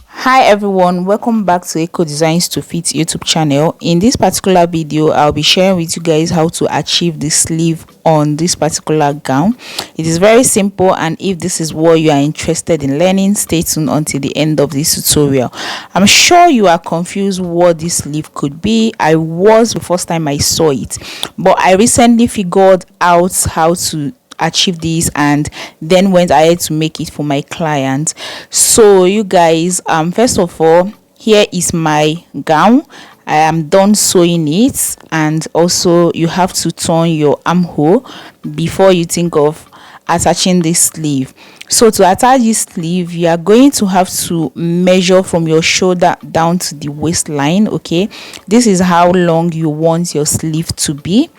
Hi everyone, welcome back to Eco Designs to Fit YouTube channel. In this particular video, I'll be sharing with you guys how to achieve the sleeve on this particular gown. It is very simple, and if this is what you are interested in learning, stay tuned until the end of this tutorial. I'm sure you are confused what this sleeve could be. I was the first time I saw it, but I recently figured out how to achieve this and then went ahead to make it for my client. So you guys, first of all, here is my gown. I am done sewing it, and also you have to turn your armhole before you think of attaching this sleeve. So to attach this sleeve, you are going to have to measure from your shoulder down to the waistline. Okay, this is how long you want your sleeve to be.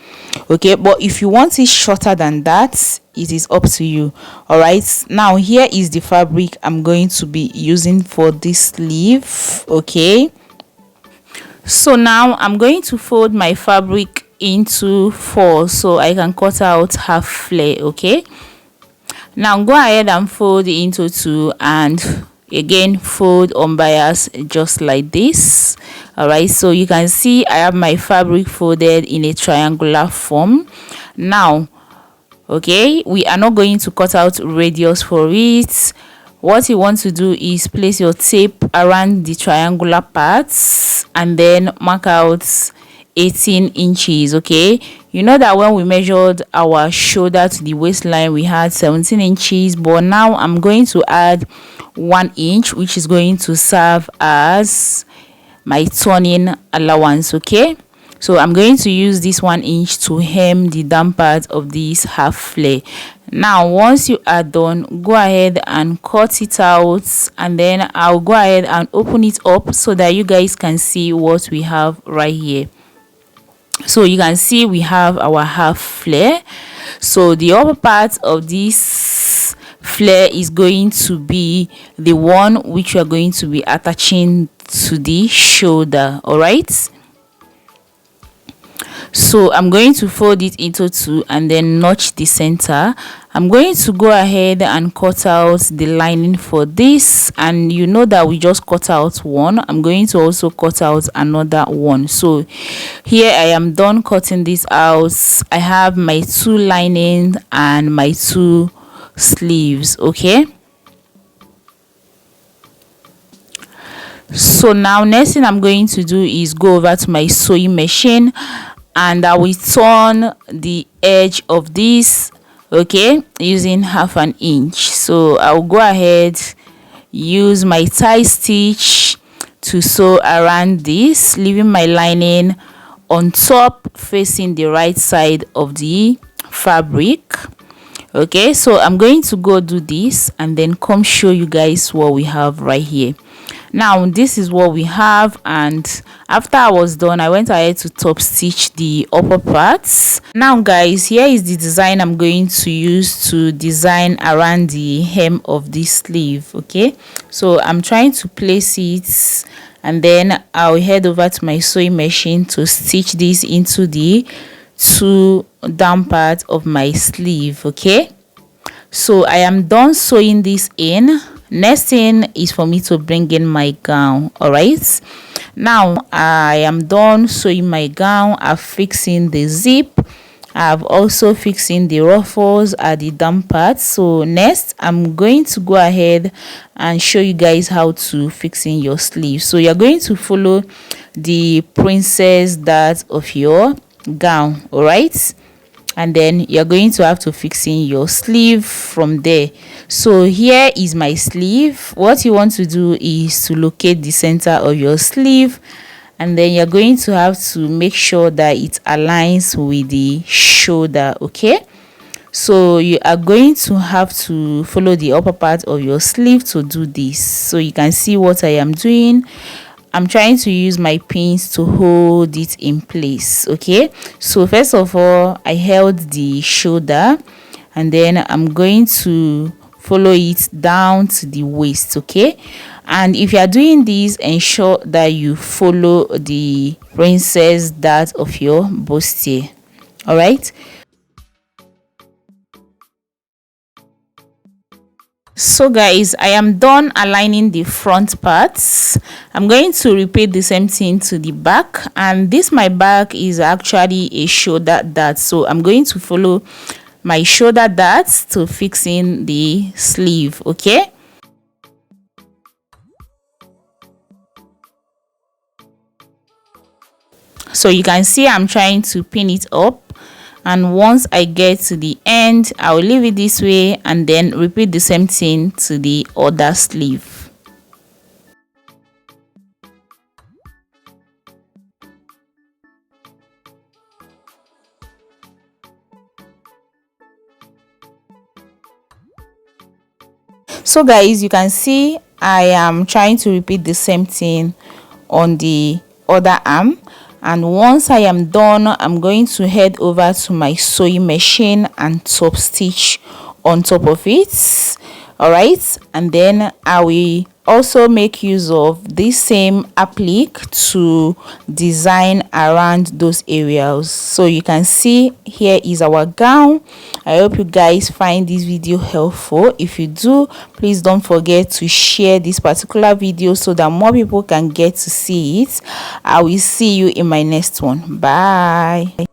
Okay, but if you want it shorter than that, it is up to you. All right, now here is the fabric I'm going to be using for this sleeve. Okay, so now I'm going to fold my fabric into 4 so I can cut out half flare. Okay, now go ahead and fold it into 2 and again fold unbiased just like this. All right, so you can see I have my fabric folded in a triangular form. Now okay, we are not going to cut out radius for it. What you want to do is place your tape around the triangular parts and then mark out 18 inches. Okay, you know that when we measured our shoulder to the waistline we had 17 inches, but now I'm going to add 1 inch, which is going to serve as my turning allowance. Okay, so I'm going to use this 1 inch to hem the down part of this half flare. Now once you are done, go ahead and cut it out, and then I'll go ahead and open it up so that you guys can see what we have right here. So you can see we have our half flare. So the upper part of this flare is going to be the one which we are going to be attaching to the shoulder. All right, so I'm going to fold it into 2 and then notch the center. I'm going to go ahead and cut out the lining for this, and you know that we just cut out one. I'm going to also cut out another one. So here I am done cutting this out. I have my 2 lining and my 2 sleeves. Okay, so now next thing I'm going to do is go over to my sewing machine and I will turn the edge of this, okay, using half an inch. So I'll go ahead, use my tie stitch to sew around this, leaving my lining on top facing the right side of the fabric. Okay, so I'm going to go do this and then come show you guys what we have right here. Now this is what we have, and after I was done I went ahead to top stitch the upper parts. Now guys, here is the design I'm going to use to design around the hem of this sleeve. Okay, so I'm trying to place it and then I'll head over to my sewing machine to stitch this into the 2 down part of my sleeve. Okay, so I am done sewing this in. Next thing is for me to bring in my gown. All right, now I am done sewing my gown. I'm fixing the zip. I've also fixing the ruffles at the down part. So next I'm going to go ahead and show you guys how to fixing your sleeve. So you're going to follow the princess dart of your gown. All right, and then you're going to have to fix in your sleeve from there. So here is my sleeve. What you want to do is to locate the center of your sleeve, and then you're going to have to make sure that it aligns with the shoulder. Okay, so you are going to have to follow the upper part of your sleeve to do this. So you can see what I am doing. I'm trying to use my pins to hold it in place. Okay, so first of all I held the shoulder and then I'm going to follow it down to the waist. Okay, and if you are doing this, ensure that you follow the princess dart of your bustier. All right, So guys, I am done aligning the front parts. I'm going to repeat the same thing to the back, and this my back is actually a shoulder dart, so I'm going to follow my shoulder darts to fix in the sleeve. Okay, so you can see I'm trying to pin it up, and once I get to the end, I'll leave it this way and then repeat the same thing to the other sleeve. So guys, you can see I am trying to repeat the same thing on the other arm, and once I am done, I'm going to head over to my sewing machine and top stitch on top of it. All right, and then I will also make use of this same applique to design around those areas. So you can see here is our gown. I hope you guys find this video helpful. If you do, please don't forget to share this particular video so that more people can get to see it. I will see you in my next one. Bye.